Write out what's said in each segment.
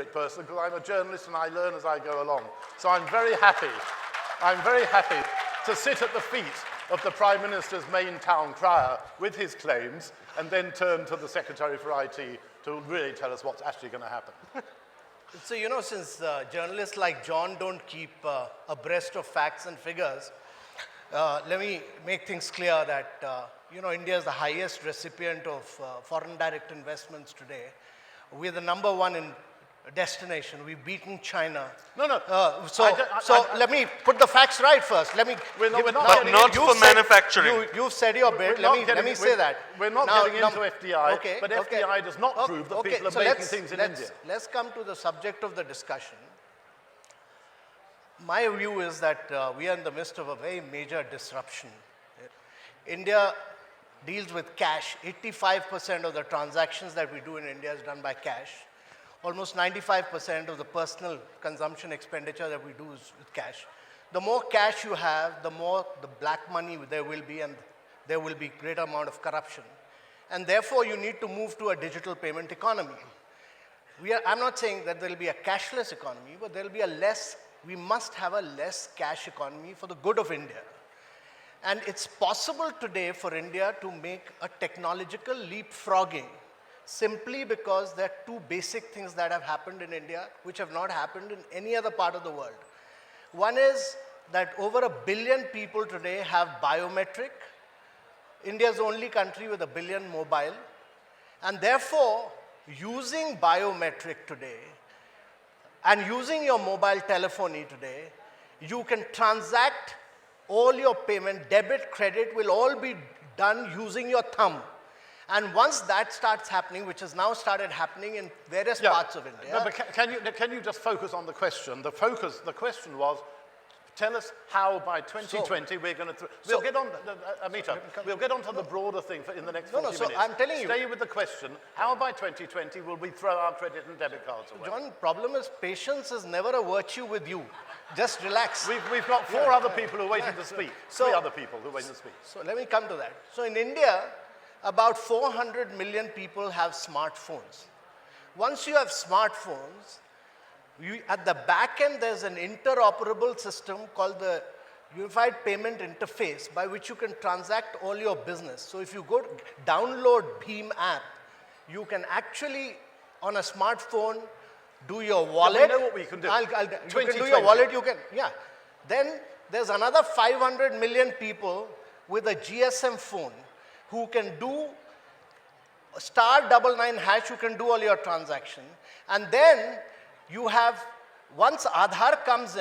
person because I'm a journalist and I learn as I go along. So I'm very happy. I'm very happy to sit at the feet of the Prime Minister's main town crier with his claims and then turn to the Secretary for IT to really tell us what's actually going to happen. So, you know, since journalists like John don't keep abreast of facts and figures, let me make things clear that, you know, India is the highest recipient of foreign direct investments today. We're the #1 in destination. We've beaten China. No. Let me put the facts right first. Let me. We're not But not for manufacturing. You've said your bit. Let me say that. We're not getting into FDI, but FDI does not prove that people are making things in India. Let's come to the subject of the discussion. My view is that we are in the midst of a very major disruption. India deals with cash. 85% of the transactions that we do in India is done by cash. Almost 95% of the personal consumption expenditure that we do is with cash. The more cash you have, the more the black money there will be, and there will be greater amount of corruption. And therefore, you need to move to a digital payment economy. I'm not saying that there will be a cashless economy, but there will be we must have a less cash economy for the good of India. And it's possible today for India to make a technological leapfrogging simply because there are two basic things that have happened in India which have not happened in any other part of the world. One is that over 1 billion people today have biometric. India is the only country with 1 billion mobile. And therefore, using biometric today and using your mobile telephony today, you can transact all your payment, debit, credit will all be done using your thumb. And once that starts happening, which has now started happening in various parts of India. No, but can you just focus on the question? The question was, tell us how by 2020 we're going to... We'll get on, Amitabh, we'll get on to the broader thing in the next 40 minutes. I'm telling you... Stay with the question, how by 2020 will we throw our credit and debit cards away? John, problem is patience is never a virtue with you. Just relax. We've got 4 other people who are waiting to speak. 3 other people who are waiting to speak. So let me come to that. So in India, about 400 million people have smartphones. Once you have smartphones, at the back end, there's an interoperable system called the Unified Payment Interface by which you can transact all your business. So if you go download Bheem app, you can actually, on a smartphone, do your wallet. We know what we can do. You can do your wallet, Then there's another 500 million people with a GSM phone who can do *99#, you can do all your transaction. And then you have, once Aadhaar comes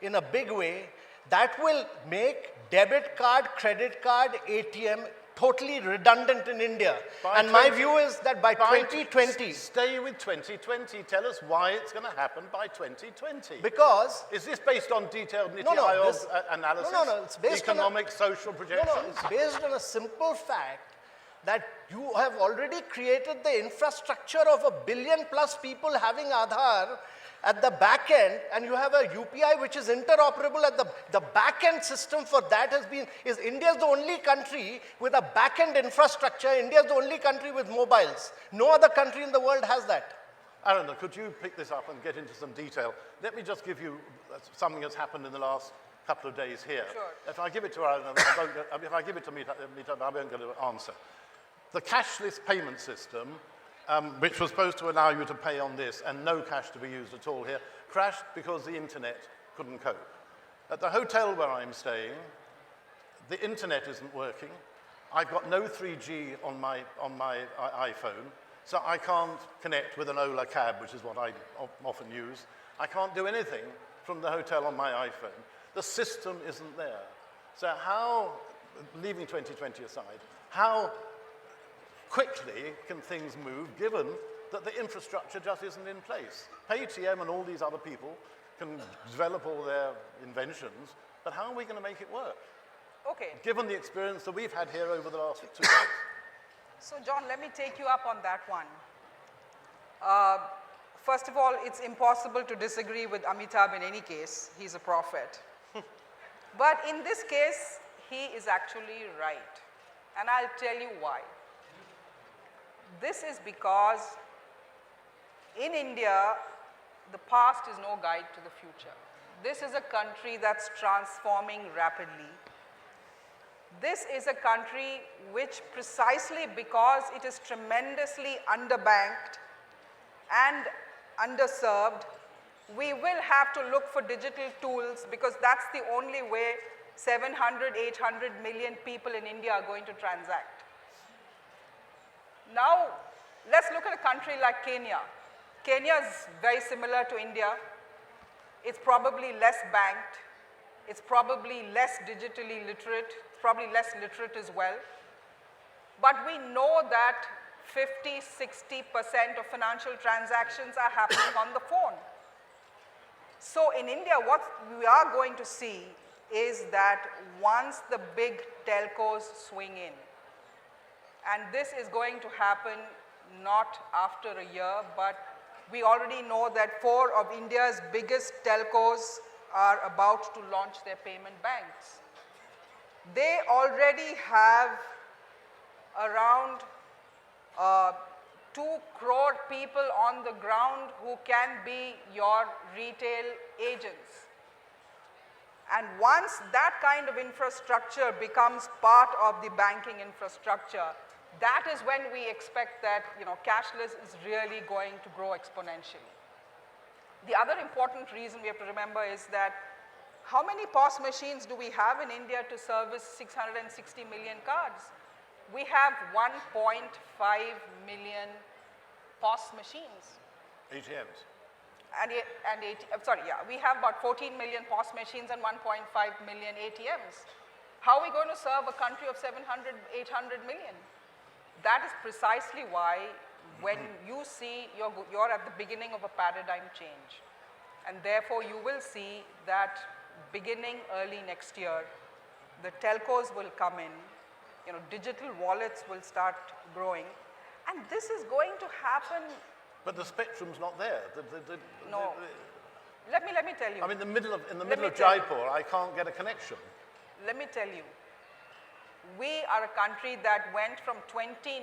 in a big way, that will make debit card, credit card, ATM totally redundant in India. And my view is that by 2020... Stay with 2020. Tell us why it's going to happen by 2020. Because... Is this based on detailed Niti Aayog analysis? No, it's based economic, social projections? No, it's based on a simple fact that you have already created the infrastructure of 1 billion plus people having Aadhaar at the back end, and you have a UPI which is interoperable at the back end system for that is India is the only country with a back end infrastructure. India is the only country with mobiles. No other country in the world has that. Aruna, could you pick this up and get into some detail? Let me just give you something that's happened in the last couple of days here. Sure. If I give it to Aruna, if I give it to Amitabh, I won't get an answer. The cashless payment system, which was supposed to allow you to pay on this and no cash to be used at all here, crashed because the internet couldn't cope. At the hotel where I'm staying, the internet isn't working. I've got no 3G on my iPhone, so I can't connect with an Ola cab, which is what I often use. I can't do anything from the hotel on my iPhone. The system isn't there. So how, leaving 2020 aside, how quickly can things move given that the infrastructure just isn't in place? PayTM and all these other people can develop all their inventions, but how are we going to make it work? Okay. Given the experience that we've had here over the last 2 days. So John, let me take you up on that one. First of all, it's impossible to disagree with Amitabh in any case. He's a prophet. But in this case, he is actually right. And I'll tell you why. This is because in India, the past is no guide to the future. This is a country that's transforming rapidly. This is a country which, precisely because it is tremendously underbanked and underserved, we will have to look for digital tools because that's the only way 700, 800 million people in India are going to transact. Now, let's look at a country like Kenya. Kenya is very similar to India. It's probably less banked. It's probably less digitally literate. It's probably less literate as well. But we know that 50, 60% of financial transactions are happening on the phone. So in India, what we are going to see is that once the big telcos swing in, and this is going to happen not after a year, but we already know that 4 of India's biggest telcos are about to launch their payment banks. They already have around 2 crore people on the ground who can be your retail agents. And once that kind of infrastructure becomes part of the banking infrastructure, that is when we expect that cashless is really going to grow exponentially. The other important reason we have to remember is that how many POS machines do we have in India to service 660 million cards? We have 1.5 million POS machines. ATMs. We have about 14 million POS machines and 1.5 million ATMs. How are we going to serve a country of 700, 800 million? That is precisely why when you see you're at the beginning of a paradigm change. And therefore, you will see that beginning early next year, the telcos will come in, digital wallets will start growing, and this is going to happen. But the spectrum's not there. No. Let me tell you. I'm in the middle of Jaipur. I can't get a connection. Let me tell you. We are a country that went from 29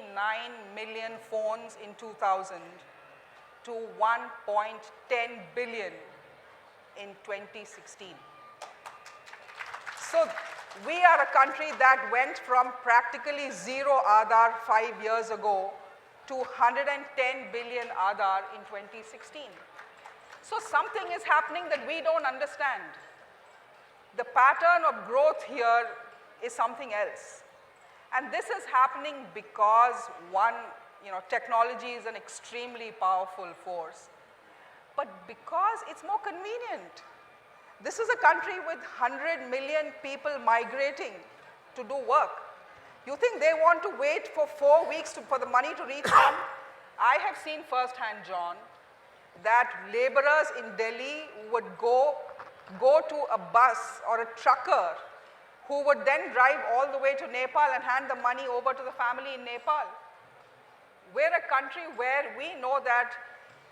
million phones in 2000 to 1.10 billion in 2016. So we are a country that went from practically zero Aadhaar 5 years ago to 110 billion Aadhaar in 2016. So something is happening that we don't understand. The pattern of growth here is something else. And this is happening because one, technology is an extremely powerful force, but because it's more convenient. This is a country with 100 million people migrating to do work. You think they want to wait for 4 weeks for the money to reach them? I have seen firsthand, John, that laborers in Delhi would go to a bus or a trucker who would then drive all the way to Nepal and hand the money over to the family in Nepal. We're a country where we know that,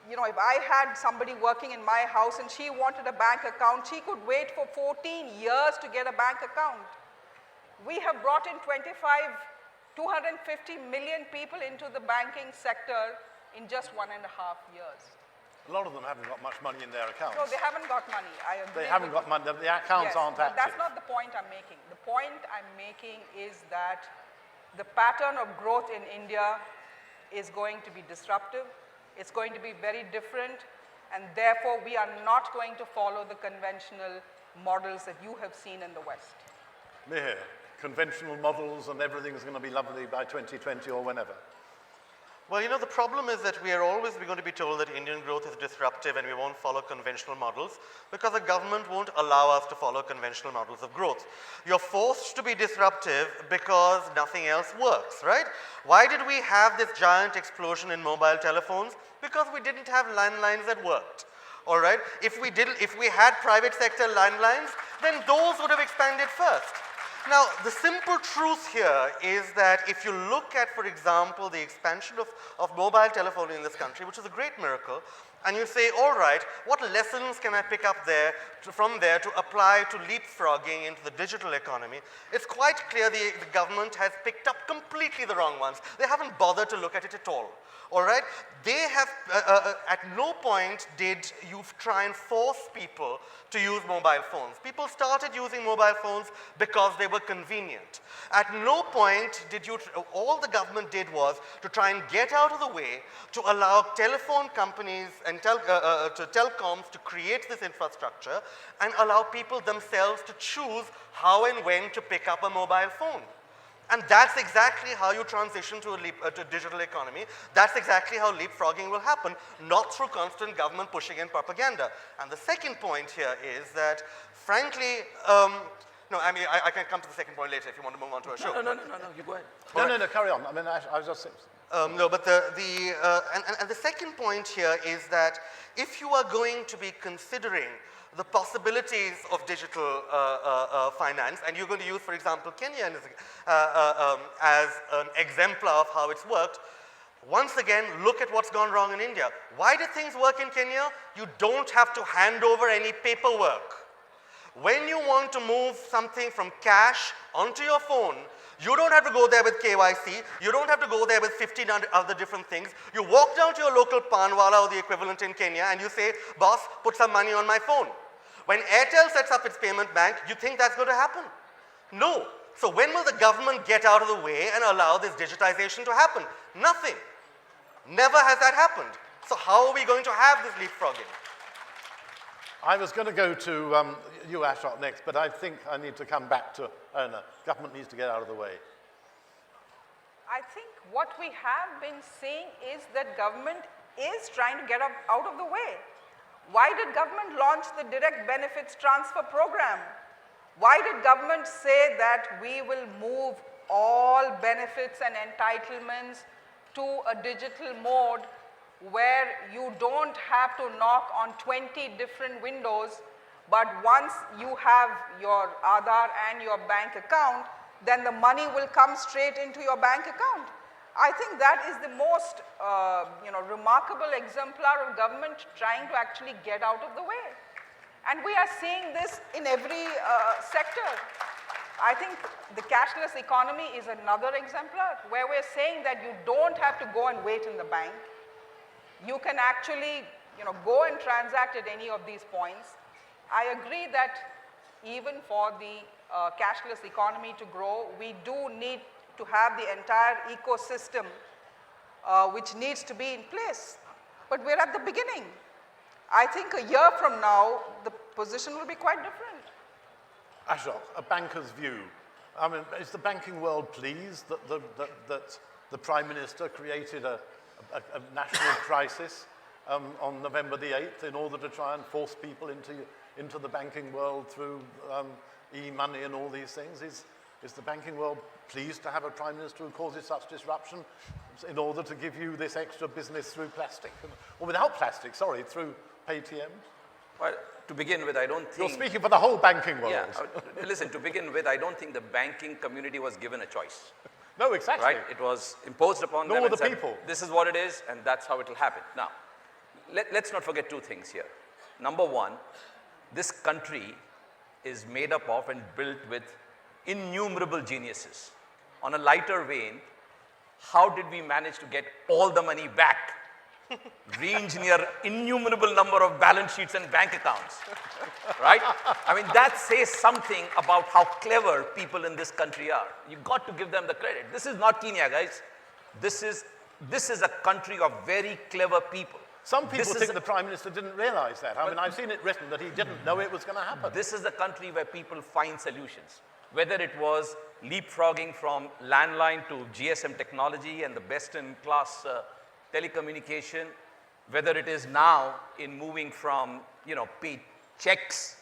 if I had somebody working in my house and she wanted a bank account, she could wait for 14 years to get a bank account. We have brought in 250 million people into the banking sector in just 1.5 years. A lot of them haven't got much money in their accounts. No, they haven't got money. I agree. They haven't got money. The accounts aren't but active. That's not the point I'm making. The point I'm making is that the pattern of growth in India is going to be disruptive. It's going to be very different, and therefore we are not going to follow the conventional models that you have seen in the West. Mihir, conventional models and everything is going to be lovely by 2020 or whenever. Well, the problem is that we are always going to be told that Indian growth is disruptive and we won't follow conventional models because the government won't allow us to follow conventional models of growth. You're forced to be disruptive because nothing else works, right? Why did we have this giant explosion in mobile telephones? Because we didn't have landlines that worked. All right? If we had private sector landlines, then those would have expanded first. Now, the simple truth here is that if you look at, for example, the expansion of mobile telephony in this country, which is a great miracle, and you say, all right, what lessons can I pick up from there to apply to leapfrogging into the digital economy? It's quite clear the government has picked up completely the wrong ones. They haven't bothered to look at it at all. All right? They have at no point did you try and force people to use mobile phones. People started using mobile phones because they were convenient. At no point did you, all the government did was to try and get out of the way to allow telephone companies and telecoms to create this infrastructure and allow people themselves to choose how and when to pick up a mobile phone. And that's exactly how you transition to a digital economy. That's exactly how leapfrogging will happen, not through constant government pushing in propaganda. And the second point here is that, frankly, no, I mean, I can come to the second point later if you want to move on to Ashok. No, you go ahead. No, carry on. I mean, I was just saying. No, but the second point here is that if you are going to be considering the possibilities of digital finance, and you're going to use, for example, Kenya as an exemplar of how it's worked, once again, look at what's gone wrong in India. Why did things work in Kenya? You don't have to hand over any paperwork. When you want to move something from cash onto your phone, you don't have to go there with KYC. You don't have to go there with 15 other different things. You walk down to your local panwala or the equivalent in Kenya and you say, boss, put some money on my phone. When Airtel sets up its payment bank, you think that's going to happen? No. So when will the government get out of the way and allow this digitization to happen? Nothing. Never has that happened. So how are we going to have this leapfrogging? I was going to go to you, Ashok, next, but I think I need to come back to Aruna. Government needs to get out of the way. I think what we have been seeing is that government is trying to get out of the way. Why did government launch the direct benefits transfer program? Why did government say that we will move all benefits and entitlements to a digital mode where you don't have to knock on 20 different windows, but once you have your Aadhaar and your bank account, then the money will come straight into your bank account. I think that is the most remarkable exemplar of government trying to actually get out of the way. And we are seeing this in every sector. I think the cashless economy is another exemplar where we're saying that you don't have to go and wait in the bank. You can actually go and transact at any of these points. I agree that even for the cashless economy to grow, we do need to have the entire ecosystem which needs to be in place. But we're at the beginning. I think a year from now, the position will be quite different. Ashok, a banker's view. I mean, is the banking world pleased that the Prime Minister created a national crisis on November the 8th in order to try and force people into the banking world through e-money and all these things? Is the banking world pleased to have a Prime Minister who causes such disruption in order to give you this extra business through plastic, or without plastic, sorry, through PayTM? Well, to begin with, I don't think... You're speaking for the whole banking world. Yeah, listen, to begin with, I don't think the banking community was given a choice. No, exactly. Right? It was imposed upon them. Nor and the said, people. This is what it is, and that's how it will happen. Now, let's not forget two things here. Number one, this country is made up of and built with innumerable geniuses. On a lighter vein, how did we manage to get all the money back? Re-engineer innumerable number of balance sheets and bank accounts, right? I mean, that says something about how clever people in this country are. You got to give them the credit. This is not Kenya, guys. This is a country of very clever people. Some people think the Prime Minister didn't realize that. I mean, I've seen it written that he didn't know it was going to happen. This is a country where people find solutions. Whether it was leapfrogging from landline to GSM technology and the best-in-class telecommunication, whether it is now in moving from, pay checks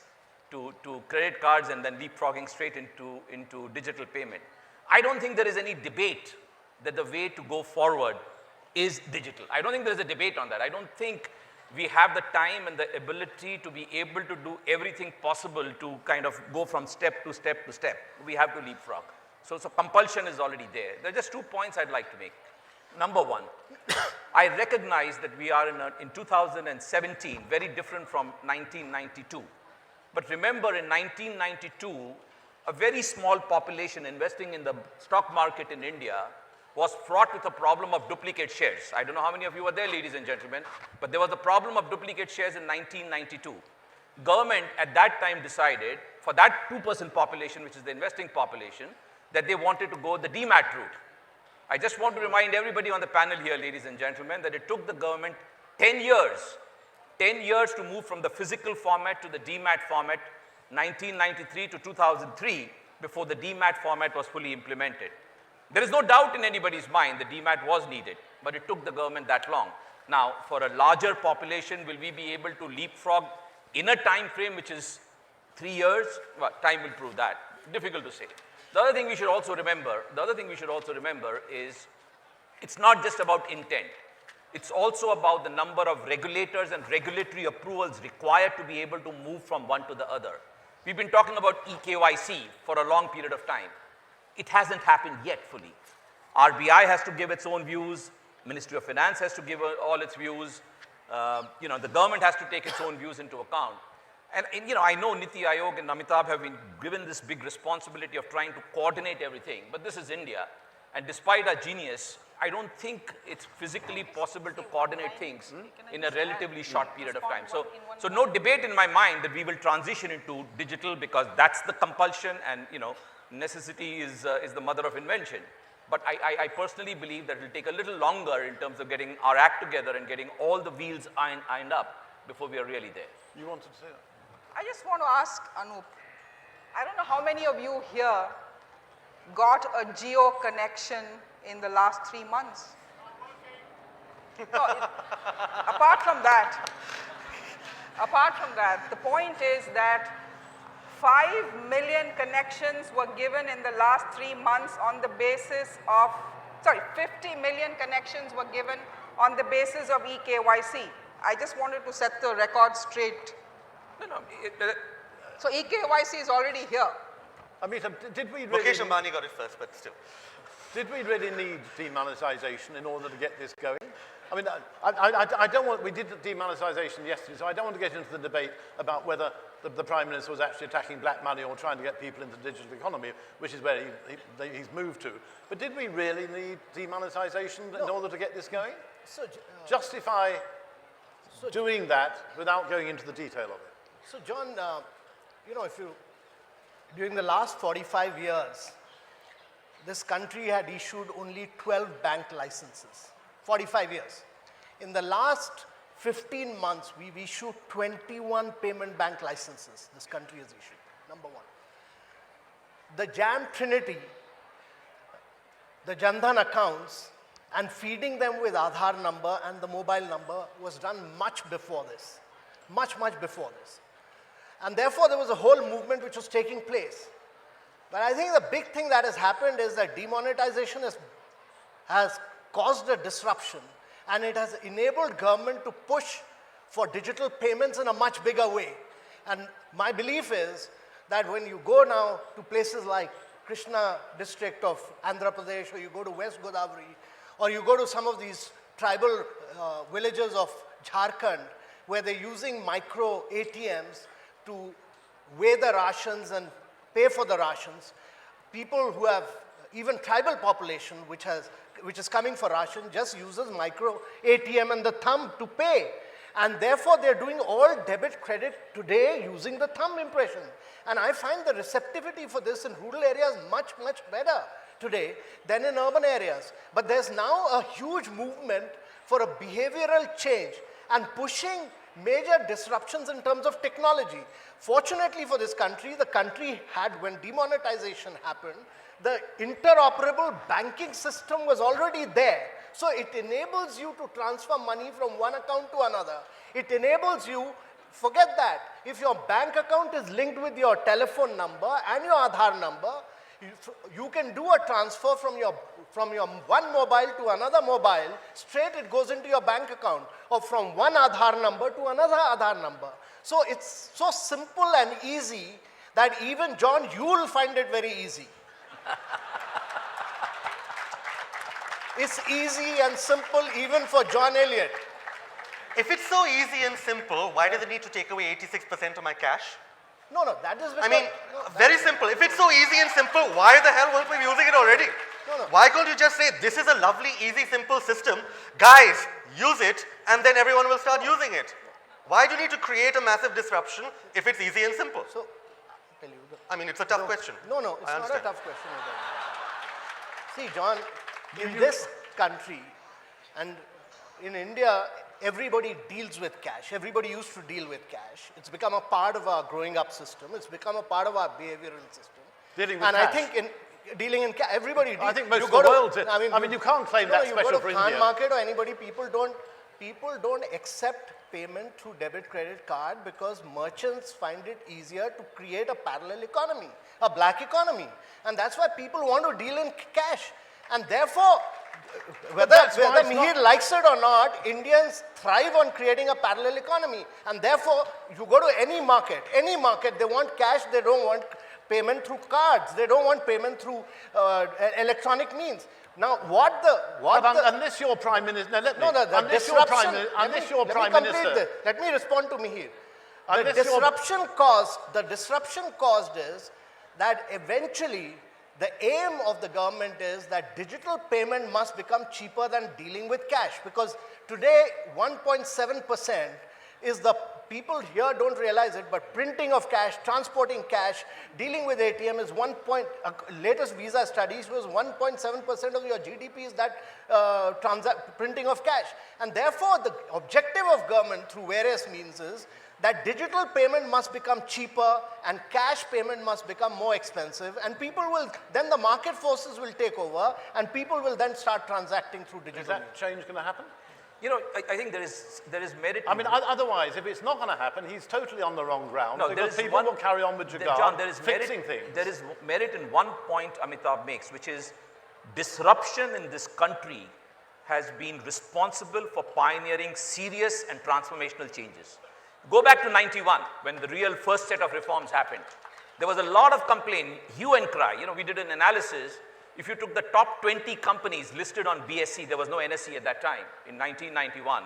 to credit cards and then leapfrogging straight into digital payment. I don't think there is any debate that the way to go forward is digital. I don't think there is a debate on that. I don't think we have the time and the ability to be able to do everything possible to kind of go from step to step to step. We have to leapfrog. So compulsion is already there. There are just 2 points I'd like to make. Number one, I recognize that we are in 2017, very different from 1992. But remember, in 1992, a very small population investing in the stock market in India was fraught with a problem of duplicate shares. I don't know how many of you were there, ladies and gentlemen, but there was a problem of duplicate shares in 1992. Government at that time decided for that 2% population, which is the investing population, that they wanted to go the demat route. I just want to remind everybody on the panel here, ladies and gentlemen, that it took the government 10 years to move from the physical format to the demat format, 1993 to 2003, before the demat format was fully implemented. There is no doubt in anybody's mind the demat was needed, but it took the government that long. Now, for a larger population, will we be able to leapfrog in a time frame which is 3 years? Well, time will prove that. Difficult to say. The other thing we should also remember is it's not just about intent. It's also about the number of regulators and regulatory approvals required to be able to move from one to the other. We've been talking about eKYC for a long period of time. It hasn't happened yet fully. RBI has to give its own views. Ministry of Finance has to give all its views. The government has to take its own views into account. And I know Niti Aayog and Amitabh have been given this big responsibility of trying to coordinate everything, but this is India. And despite our genius, I don't think it's physically possible to coordinate things in a relatively short period of time. So no debate in my mind that we will transition into digital because that's the compulsion and, necessity is the mother of invention. But I personally believe that it will take a little longer in terms of getting our act together and getting all the wheels ironed up before we are really there. You wanted to say that? I just want to ask Anup, I don't know how many of you here got a geo connection in the last 3 months. No, apart from that, the point is that 5 million connections were given in the last 3 months on the basis of, 50 million connections were given on the basis of eKYC. I just wanted to set the record straight. So eKYC is already here. Amitabh, did we really... Mukesh Ambani got it first, but still. Did we really need demonetization in order to get this going? I mean, I don't want, we did the demonetization yesterday, so I don't want to get into the debate about whether the Prime Minister was actually attacking black money or trying to get people into the digital economy, which is where he's moved to. But did we really need demonetization in order to get this going? Justify doing that without going into the detail of it. So John, during the last 45 years, this country had issued only 12 bank licenses, 45 years. In the last 15 months, we've issued 21 payment bank licenses this country has issued, number one. The Jam Trinity, the Jan-Dhan accounts, and feeding them with Aadhaar number and the mobile number was done much before this, much before this. And therefore, there was a whole movement which was taking place. But I think the big thing that has happened is that demonetization has caused a disruption, and it has enabled government to push for digital payments in a much bigger way. And my belief is that when you go now to places like Krishna district of Andhra Pradesh, or you go to West Godavari, or you go to some of these tribal villages of Jharkhand, where they're using micro ATMs to weigh the rations and pay for the rations. People who have, even tribal population which is coming for ration, just uses micro ATM and the thumb to pay. And therefore, they're doing all debit credit today using the thumb impression. And I find the receptivity for this in rural areas much better today than in urban areas. But there's now a huge movement for a behavioral change and pushing major disruptions in terms of technology. Fortunately for this country, the country had, when demonetization happened, the interoperable banking system was already there. So it enables you to transfer money from one account to another. It enables you, forget that, if your bank account is linked with your telephone number and your Aadhaar number, you can do a transfer from your one mobile to another mobile, straight it goes into your bank account, or from one Aadhaar number to another Aadhaar number. So it's so simple and easy that even John, you will find it very easy. It's easy and simple even for John Elliott. If it's so easy and simple, why do they need to take away 86% of my cash? No, that is because... I mean, very simple. If it's so easy and simple, why the hell weren't we using it already? No, no. Why can't you just say, this is a lovely, easy, simple system, guys, use it, and then everyone will start using it? Why do you need to create a massive disruption if it's easy and simple? So, I'll tell you. I mean, it's a tough question. No, no, it's I not a understand. tough question. See, John, in this country and in India, everybody deals with cash. Everybody used to deal with cash. It's become a part of our growing up system. It's become a part of our behavioral system. Dealing with and cash. I think in dealing in cash, everybody deals. I think most you of go the to- world did. I mean, you can't claim that's you special go for to Kant India. market or anybody, people don't accept payment through debit credit card because merchants find it easier to create a parallel economy, a black economy. And that's why people want to deal in cash. And therefore, whether that's why it's Mihir not- likes it or not, Indians thrive on creating a parallel economy. And therefore, you go to any market, they want cash, they don't want payment through cards, they don't want payment through electronic means. Now, unless you're prime minister, no, let me. no, the unless you're disruption. unless you're let prime me complete minister. this. Let me respond to Mihir. The Unless you're- disruption caused is that eventually the aim of the government is that digital payment must become cheaper than dealing with cash, because today 1.7% is the people here don't realize it, but printing of cash, transporting cash, dealing with ATM is latest visa studies was 1.7% of your GDP is that printing of cash. And therefore, the objective of government through various means is that digital payment must become cheaper and cash payment must become more expensive, and then the market forces will take over and people will then start transacting through digital Is that means. change going to happen? You know, I think there is merit. I mean, otherwise, if it's not going to happen, he's totally on the wrong ground. No, because there is people one- will carry on with Jugaad, John, there is fixing merit, things. There is merit in one point Amitabh makes, which is disruption in this country has been responsible for pioneering serious and transformational changes. Go back to 91, when the real first set of reforms happened. There was a lot of complaint, hue and cry. You know, we did an analysis. If you took the top 20 companies listed on BSE, there was no NSE at that time, in 1991,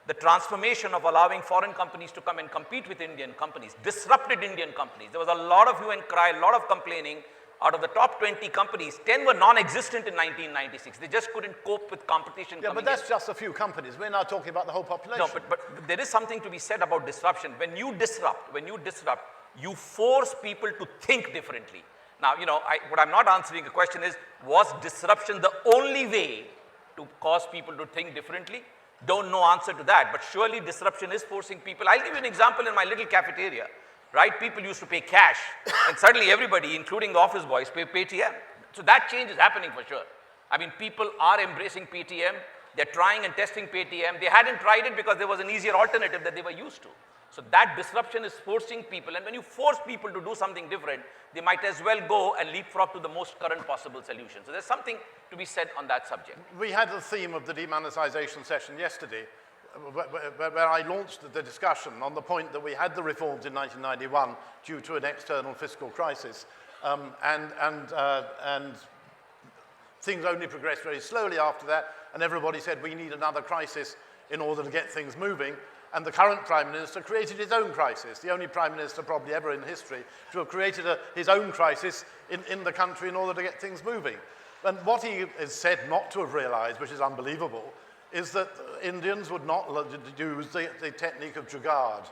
the transformation of allowing foreign companies to come and compete with Indian companies, disrupted Indian companies. There was a lot of hue and cry, a lot of complaining. Out of the top 20 companies, 10 were non-existent in 1996. They just couldn't cope with competition Yeah, coming but that's in. just a few companies. We're now talking about the whole population. No, but there is something to be said about disruption. When you disrupt, you force people to think differently. Now, you know, what I'm not answering the question is, was disruption the only way to cause people to think differently? Don't know answer to that, but surely disruption is forcing people. I'll give you an example in my little cafeteria, right? People used to pay cash, and suddenly everybody, including the office boys, pay Paytm. So that change is happening for sure. I mean, people are embracing Paytm. They're trying and testing Paytm. They hadn't tried it because there was an easier alternative that they were used to. So that disruption is forcing people, and when you force people to do something different, they might as well go and leapfrog to the most current possible solution. So there's something to be said on that subject. We had the theme of the demonetization session yesterday, where I launched the discussion on the point that we had the reforms in 1991 due to an external fiscal crisis, and things only progressed very slowly after that, and everybody said we need another crisis in order to get things moving. And the current Prime Minister created his own crisis, the only Prime Minister probably ever in history to have created his own crisis in the country in order to get things moving. And what he is said not to have realized, which is unbelievable, is that Indians would not use the technique of Jugaad,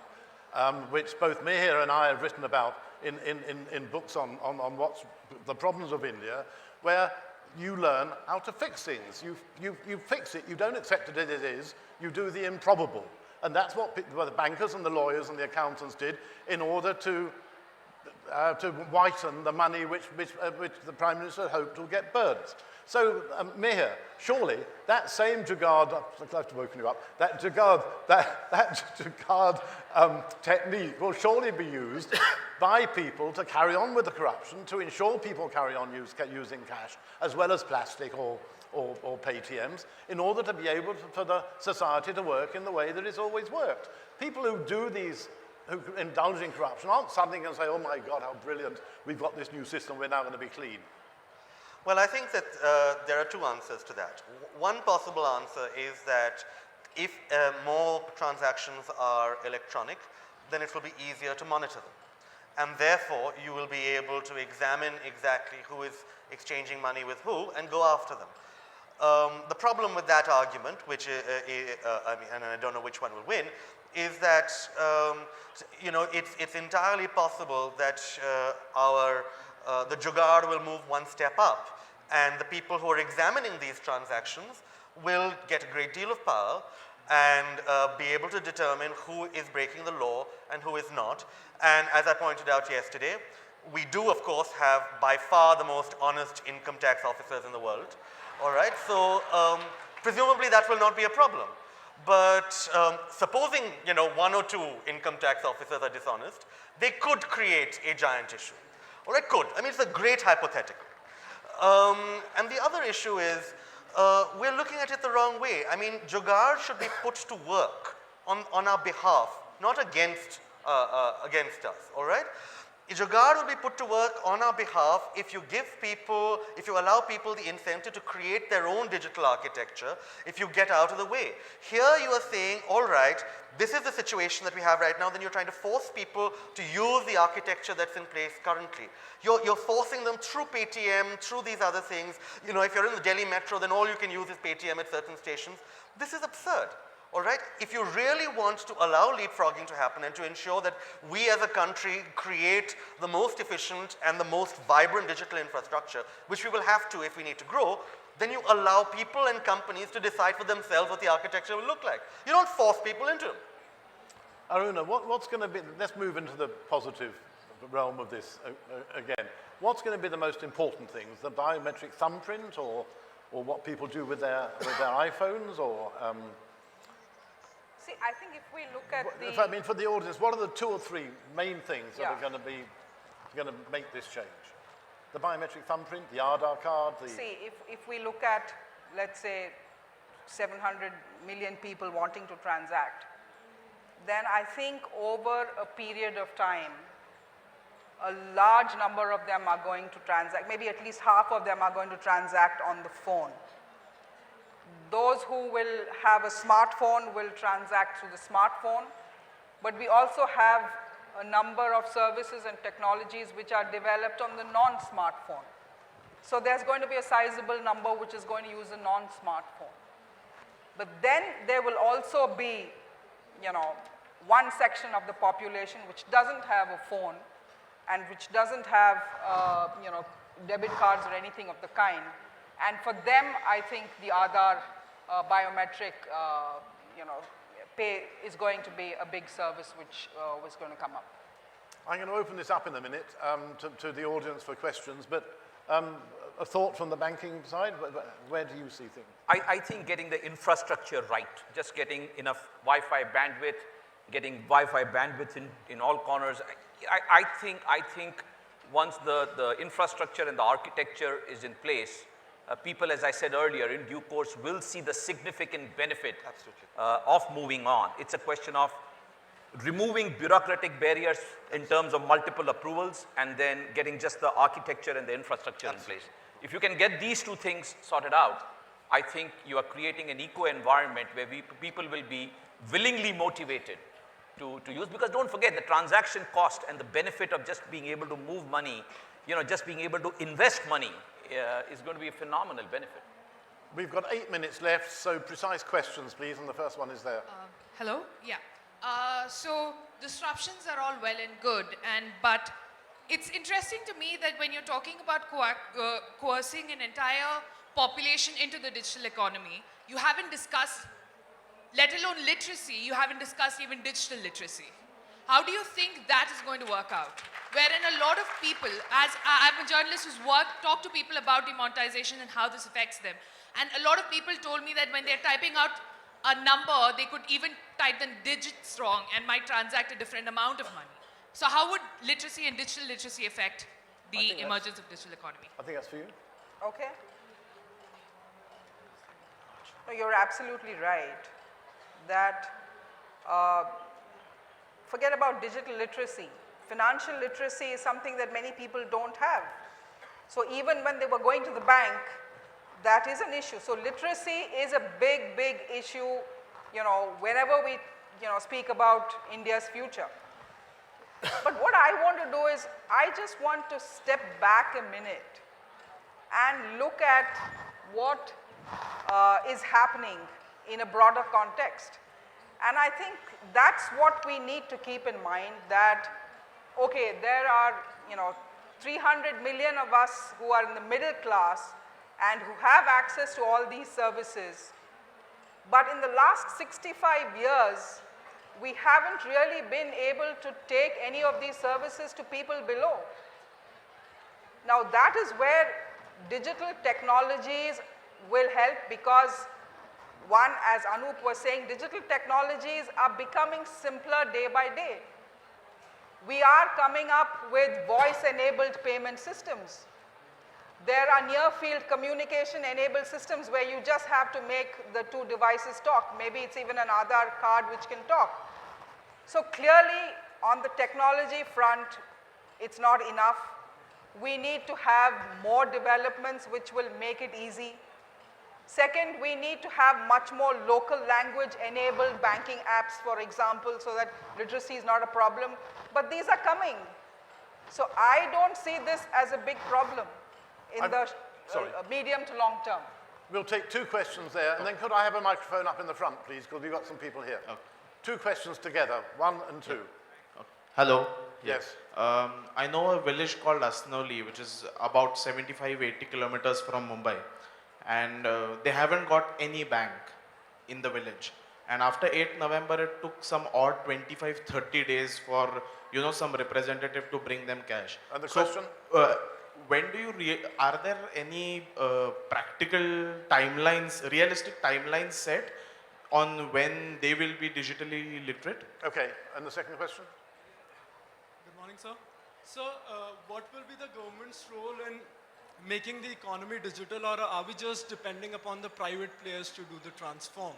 which both Mihir and I have written about in books on what's the problems of India, where you learn how to fix things. You fix it, you don't accept it as it is, you do the improbable. And that's what the bankers and the lawyers and the accountants did in order to whiten the money which the Prime Minister hoped will get burnt. So, Mihir, surely that same Jugaad, I'd like to woken you up, that Jugaad technique will surely be used by people to carry on with the corruption, to ensure people carry on using cash, as well as plastic or Paytms, in order to be able for the society to work in the way that it's always worked. People who do these, who indulge in corruption, aren't suddenly going to say, oh my God, how brilliant, we've got this new system, we're now going to be clean. Well, I think that there are two answers to that. One possible answer is that if more transactions are electronic, then it will be easier to monitor them. and therefore you will be able to examine exactly who is exchanging money with who and go after them. The problem with that argument, which I mean, and I don't know which one will win, is that you know, it's entirely possible that the jugaad will move one step up, and the people who are examining these transactions will get a great deal of power and be able to determine who is breaking the law and who is not. And as I pointed out yesterday, we do of course have by far the most honest income tax officers in the world. All right, so presumably that will not be a problem. But supposing, you know, 1 or 2 income tax officers are dishonest, they could create a giant issue. All right, could. I mean, it's a great hypothetical. And the other issue is we're looking at it the wrong way. I mean, jugaad should be put to work on our behalf, not against us. All right. Jugaad will be put to work on our behalf if you allow people the incentive to create their own digital architecture, if you get out of the way. Here you are saying, all right, this is the situation that we have right now, then you're trying to force people to use the architecture that's in place currently. You're forcing them through Paytm, through these other things. You know, if you're in the Delhi metro, then all you can use is Paytm at certain stations. This is absurd. All right, if you really want to allow leapfrogging to happen and to ensure that we as a country create the most efficient and the most vibrant digital infrastructure, which we will have to if we need to grow, then you allow people and companies to decide for themselves what the architecture will look like. You don't force people into it. Aruna, what's going to be, let's move into the positive realm of this again. What's going to be the most important things, the biometric thumbprint or what people do with their iPhones or... See, I think if we look at the... In fact, I mean, for the audience, what are the 2 or 3 main things that are going to make this change? The biometric thumbprint, the Aadhaar card, the... See, if we look at, let's say, 700 million people wanting to transact, then I think over a period of time, a large number of them are going to transact, maybe at least half of them are going to transact on the phone. Those who will have a smartphone will transact through the smartphone, but we also have a number of services and technologies which are developed on the non-smartphone. So there's going to be a sizable number which is going to use a non-smartphone. But then there will also be, you know, one section of the population which doesn't have a phone and which doesn't have, you know, debit cards or anything of the kind. And for them, I think the Aadhaar biometric, you know, pay is going to be a big service which was going to come up. I'm going to open this up in a minute to the audience for questions, but a thought from the banking side, where do you see things? I think getting the infrastructure right, just getting enough Wi-Fi bandwidth, getting Wi-Fi bandwidth in all corners. I think once the infrastructure and the architecture is in place, people, as I said earlier, in due course will see the significant benefit of moving on. It's a question of removing bureaucratic barriers in terms of multiple approvals and then getting just the architecture and the infrastructure in place. If you can get these 2 things sorted out, I think you are creating an eco-environment where people will be willingly motivated to use, because don't forget the transaction cost and the benefit of just being able to move money, you know, just being able to invest money is going to be a phenomenal benefit. We've got 8 minutes left, so precise questions, please, and the first one is there. Hello? Yeah. So disruptions are all well and good, but it's interesting to me that when you're talking about coercing an entire population into the digital economy, you haven't discussed, let alone literacy, you haven't discussed even digital literacy. How do you think that is going to work out? Wherein a lot of people, as I'm a journalist who's talked to people about demonetization and how this affects them, and a lot of people told me that when they're typing out a number, they could even type the digits wrong and might transact a different amount of money. So how would literacy and digital literacy affect the emergence of digital economy? I think that's for you. Okay. No, you're absolutely right that forget about digital literacy. Financial literacy is something that many people don't have. So even when they were going to the bank, that is an issue. So literacy is a big, big issue, you know, whenever we, you know, speak about India's future. But what I want to do is, I just want to step back a minute and look at what is happening in a broader context. And I think that's what we need to keep in mind, that, okay, there are, 300 million of us who are in the middle class and who have access to all these services. But in the last 65 years, we haven't really been able to take any of these services to people below. Now that is where digital technologies will help, because one, as Anup was saying, digital technologies are becoming simpler day by day. We are coming up with voice-enabled payment systems. There are near-field communication-enabled systems where you just have to make the two devices talk. Maybe it's even an Aadhaar card which can talk. So clearly, on the technology front, it's not enough. We need to have more developments which will make it easy. Second, we need to have much more local language-enabled banking apps, for example, so that literacy is not a problem. But these are coming. So I don't see this as a big problem in the medium to long term. We'll take two questions there, and then could I have a microphone up in the front, please, because we've got some people here. Okay. Two questions together, 1 and 2. Hello. Yes. I know a village called Asnoli, which is about 75-80 kilometers from Mumbai, and they haven't got any bank in the village. And after 8 November, it took some odd 25-30 days for some representative to bring them cash. And the question? When do you are there any practical timelines, realistic timelines set on when they will be digitally literate? Okay, and the second question? Good morning, sir. So, what will be the government's role in making the economy digital, or are we just depending upon the private players to do the transform?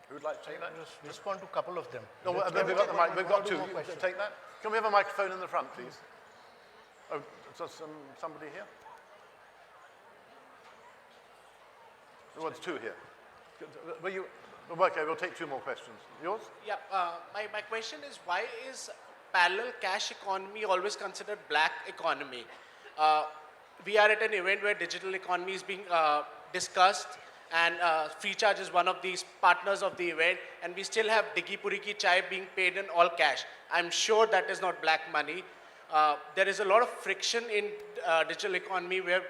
Who would like to take that? Just respond to a couple of them. No, we've got the mic. We've got two. You take that. Can we have a microphone in the front, please? Oh, so somebody here? There was two here. Okay, we'll take two more questions. Yours? Yeah, my question is, why is parallel cash economy always considered black economy? We are at an event where digital economy is being discussed, and Freecharge is one of these partners of the event, and we still have Diggi Puri Ki Chai being paid in all cash. I'm sure that is not black money. There is a lot of friction in digital economy where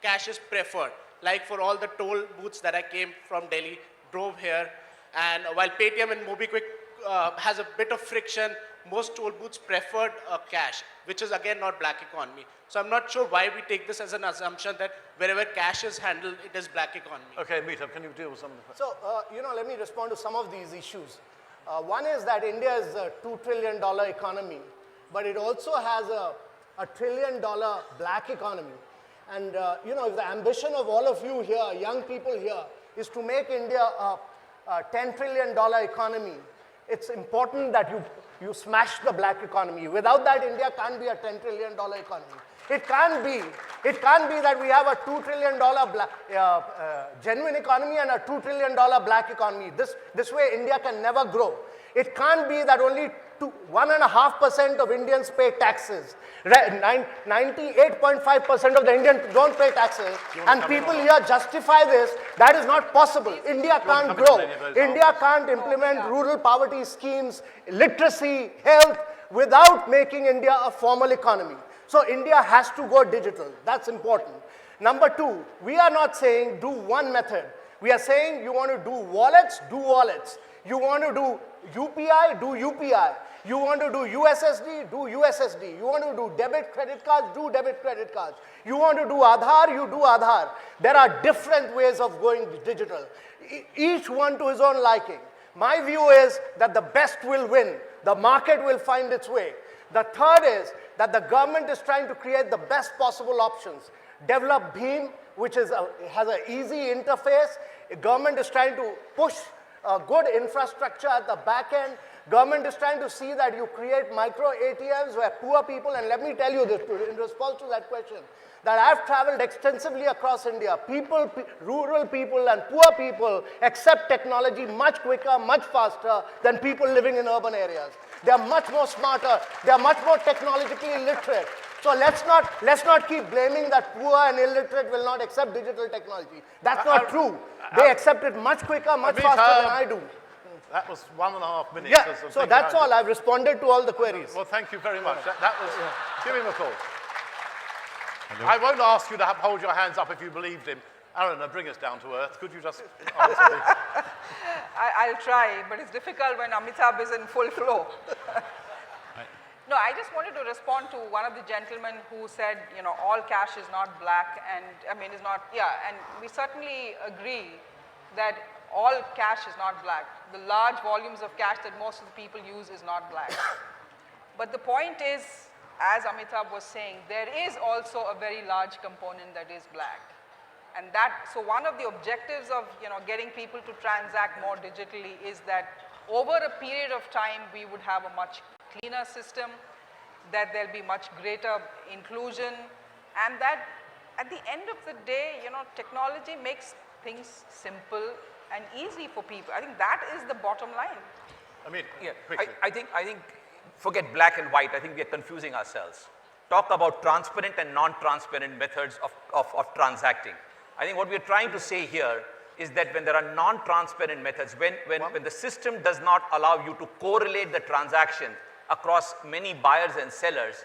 cash is preferred. Like for all the toll booths that I came from Delhi, drove here, and while Paytm and MobiKwik has a bit of friction, most toll booths preferred cash, which is again not black economy. So I'm not sure why we take this as an assumption that wherever cash is handled, it is black economy. Okay, Amitabh, can you deal with some of the questions? So, let me respond to some of these issues. One is that India is a $2 trillion economy, but it also has a $1 trillion black economy. And, if the ambition of all of you here, young people here, is to make India a $10 trillion economy, it's important that you smash the black economy. Without that, India can't be a $10 trillion economy. It can't be that we have a $2 trillion genuine economy and a $2 trillion black economy. This way, India can never grow. It can't be that only 1.5% of Indians pay taxes. 98.5% of the Indians don't pay taxes. And people here justify this. That is not possible. India can't grow. India can't implement rural poverty schemes, literacy, health, without making India a formal economy. So India has to go digital. That's important. Number two, we are not saying do one method. We are saying you want to do wallets, do wallets. You want to do UPI, do UPI. You want to do USSD, do USSD. You want to do debit credit cards, do debit credit cards. You want to do Aadhaar, you do Aadhaar. There are different ways of going digital, each one to his own liking. My view is that the best will win. The market will find its way. The third is that the government is trying to create the best possible options. Develop BHIM, which has an easy interface. The government is trying to push good infrastructure at the back end. Government is trying to see that you create micro ATMs where poor people, and let me tell you this in response to that question, that I've traveled extensively across India. Rural people and poor people accept technology much quicker, much faster than people living in urban areas. They are much more smarter. They are much more technologically literate. So let's not keep blaming that poor and illiterate will not accept digital technology. That's not true. They accept it much quicker, much faster than I do. That was 1.5 minutes. Yeah, so that's all. I've responded to all the queries. Well, thank you very much. That was, give him a call. Hello. I won't ask you to hold your hands up if you believed him. Aruna, bring us down to earth. Could you just answer me? I'll try, but it's difficult when Amitabh is in full flow. No, I just wanted to respond to one of the gentlemen who said, you know, all cash is not black, and I mean, is not, yeah, and we certainly agree that all cash is not black. The large volumes of cash that most of the people use is not black. But the point is, as Amitabh was saying, there is also a very large component that is black. And that, so one of the objectives of, you know, getting people to transact more digitally is that over a period of time, we would have a much cleaner system, that there'll be much greater inclusion, and that at the end of the day, you know, technology makes things simple and easy for people. I think that is the bottom line. I mean, yeah, quickly. I think, forget black and white, I think we are confusing ourselves. Talk about transparent and non-transparent methods of transacting. I think what we are trying to say here is that when there are non-transparent methods, when the system does not allow you to correlate the transaction across many buyers and sellers,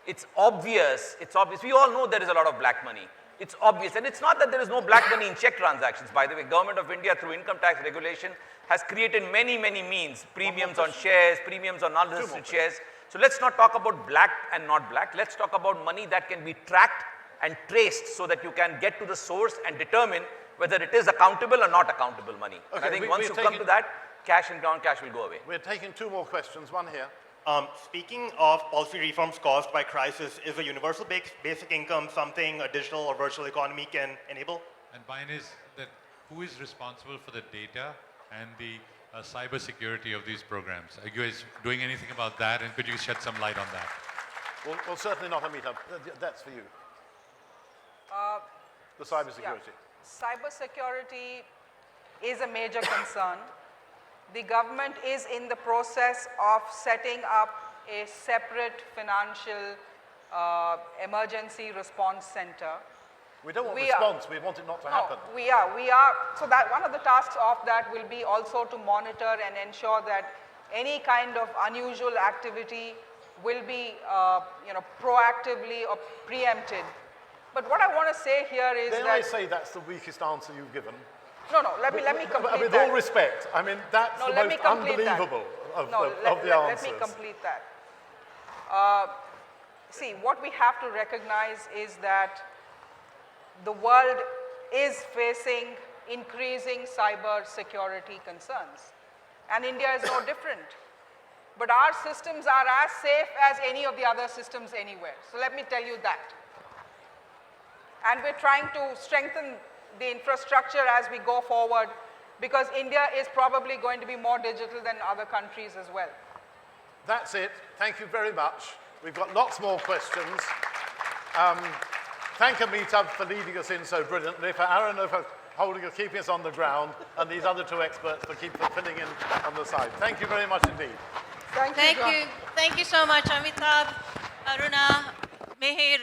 it's obvious, we all know there is a lot of black money. It's obvious, and it's not that there is no black money in check transactions. By the way, Government of India through income tax regulation has created many means, premiums on shares, premiums on unlisted shares. So let's not talk about black and not black. Let's talk about money that can be tracked and traced so that you can get to the source and determine whether it is accountable or not accountable money. Okay, I think once you come to that, cash and non-cash will go away. We're taking 2 more questions, one here. Speaking of policy reforms caused by crisis, is a universal basic income something a digital or virtual economy can enable? And mine is that who is responsible for the data and the cyber security of these programs? Are you guys doing anything about that, and could you shed some light on that? Well, certainly not Amitabh. That's for you. The cyber security. Yeah. Cyber security is a major concern. The government is in the process of setting up a separate financial emergency response center. We don't want response, we want it not to happen. We are. So that one of the tasks of that will be also to monitor and ensure that any kind of unusual activity will be proactively or preempted. But what I want to say here is Then I say that's the weakest answer you've given. No, let me complete with that. all respect, I mean, that's the most unbelievable of the answers. Let me complete that. See, what we have to recognize is that the world is facing increasing cyber security concerns. And India is no different. But our systems are as safe as any of the other systems anywhere. So let me tell you that. And we're trying to strengthen the infrastructure as we go forward, because India is probably going to be more digital than other countries as well. That's it. Thank you very much. We've got lots more questions. Thank Amitabh for leading us in so brilliantly, for Aruna for keeping us on the ground, and these other 2 experts for filling in on the side. Thank you very much indeed. Thank you. Thank you so much, Amitabh, Aruna, Mihir.